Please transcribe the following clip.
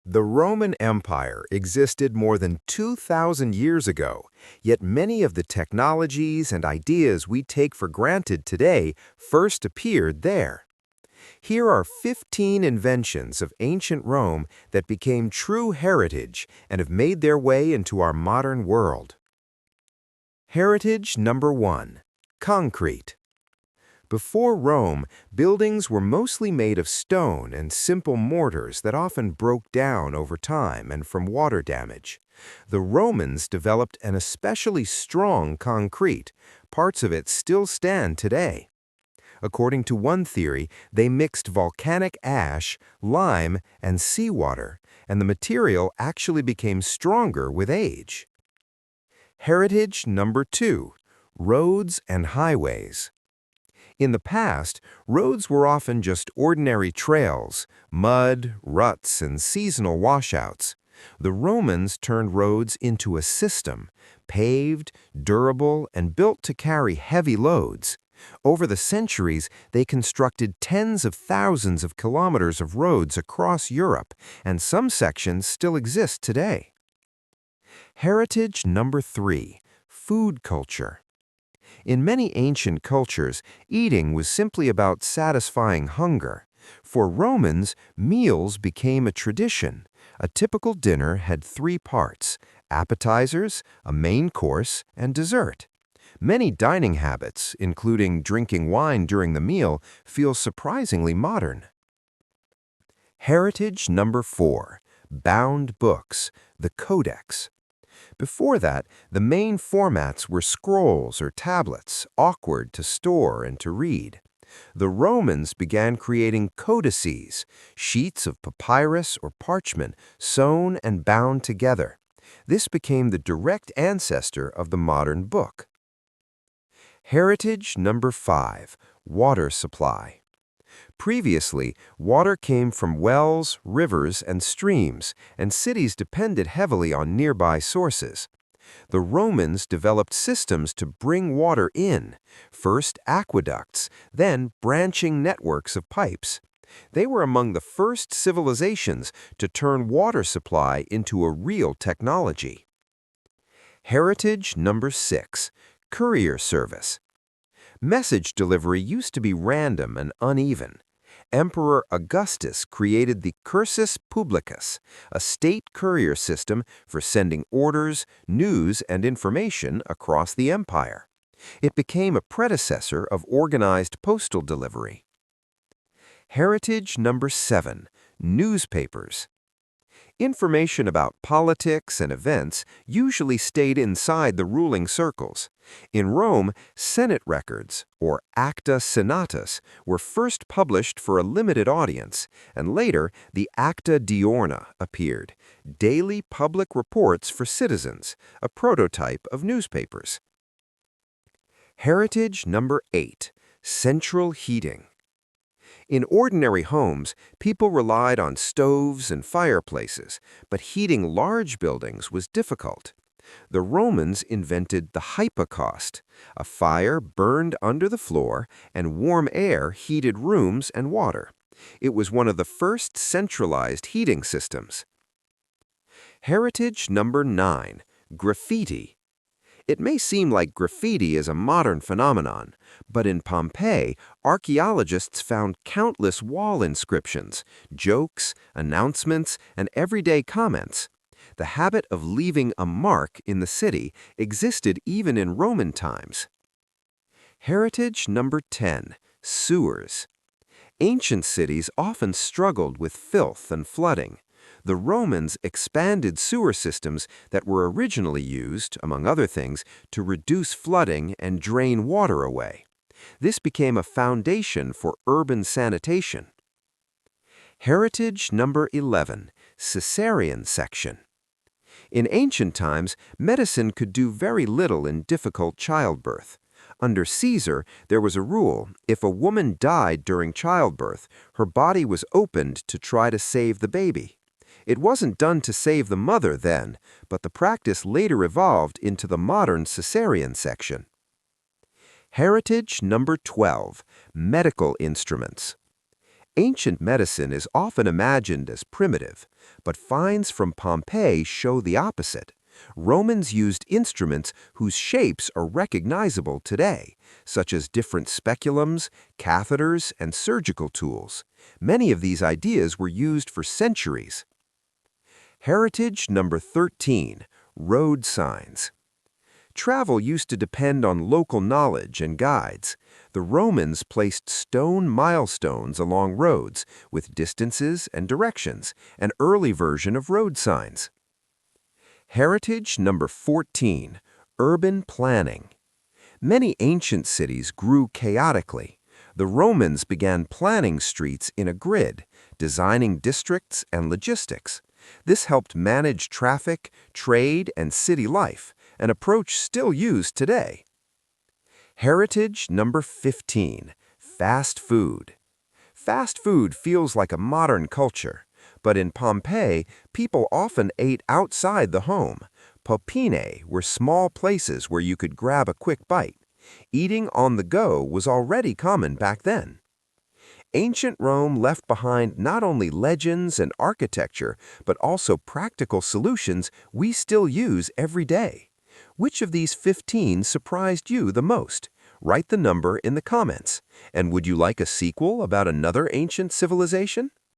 The Roman Empire existed more than 2,000 years ago, yet many of the technologies and ideas we take for granted today first appeared there. Here are 15 inventions of ancient Rome that became true heritage and have made their way into our modern world. Heritage number 1. Concrete. Before Rome, buildings were mostly made of stone and simple mortars that often broke down over time and from water damage. The Romans developed an especially strong concrete. Parts of it still stand today. According to one theory, they mixed volcanic ash, lime, and seawater, and the material actually became stronger with age. Heritage number 2. Roads and highways. In the past, roads were often just ordinary trails, mud, ruts, and seasonal washouts. The Romans turned roads into a system, paved, durable, and built to carry heavy loads. Over the centuries, they constructed tens of thousands of kilometers of roads across Europe, and some sections still exist today. Heritage number 3. Food culture. In many ancient cultures, eating was simply about satisfying hunger. For Romans, meals became a tradition. A typical dinner had 3 parts: appetizers, a main course, and dessert. Many dining habits, including drinking wine during the meal, feel surprisingly modern. Heritage number 4. Bound books, the Codex. Before that, the main formats were scrolls or tablets, awkward to store and to read. The Romans began creating codices, sheets of papyrus or parchment sewn and bound together. This became the direct ancestor of the modern book. Heritage number 5. Water supply. Previously, water came from wells, rivers, and streams, and cities depended heavily on nearby sources. The Romans developed systems to bring water in, first aqueducts, then branching networks of pipes. They were among the first civilizations to turn water supply into a real technology. Heritage number 6. Courier service. Message delivery used to be random and uneven. Emperor Augustus created the cursus publicus, a state courier system for sending orders, news, and information across the empire. It became a predecessor of organized postal delivery. Heritage number 7. Newspapers. Information about politics and events usually stayed inside the ruling circles. In Rome, Senate records, or acta senatus, were first published for a limited audience, and later the acta diurna appeared, daily public reports for citizens, a prototype of newspapers. Heritage number 8. Central heating. In ordinary homes, people relied on stoves and fireplaces, but heating large buildings was difficult. The Romans invented the hypocaust. A fire burned under the floor, and warm air heated rooms and water. It was one of the first centralized heating systems. Heritage number 9. Graffiti. It may seem like graffiti is a modern phenomenon, but in Pompeii, archaeologists found countless wall inscriptions, jokes, announcements, and everyday comments. The habit of leaving a mark in the city existed even in Roman times. Heritage number 10. Sewers. Ancient cities often struggled with filth and flooding. The Romans expanded sewer systems that were originally used, among other things, to reduce flooding and drain water away. This became a foundation for urban sanitation. Heritage number 11. Caesarean section. In ancient times, medicine could do very little in difficult childbirth. Under Caesar, there was a rule: if a woman died during childbirth, her body was opened to try to save the baby. It wasn't done to save the mother then, but the practice later evolved into the modern Caesarean section. Heritage number 12. Medical instruments. Ancient medicine is often imagined as primitive, but finds from Pompeii show the opposite. Romans used instruments whose shapes are recognizable today, such as different speculums, catheters, and surgical tools. Many of these ideas were used for centuries. Heritage number 13, road signs. Travel used to depend on local knowledge and guides. The Romans placed stone milestones along roads with distances and directions, an early version of road signs. Heritage number 14, urban planning. Many ancient cities grew chaotically. The Romans began planning streets in a grid, designing districts and logistics. This helped manage traffic, trade, and city life, an approach still used today. Heritage number 15, fast food. Fast food feels like a modern culture, but in Pompeii, people often ate outside the home. Popine were small places where you could grab a quick bite. Eating on the go was already common back then. Ancient Rome left behind not only legends and architecture, but also practical solutions we still use every day. Which of these 15 surprised you the most? Write the number in the comments. And would you like a sequel about another ancient civilization?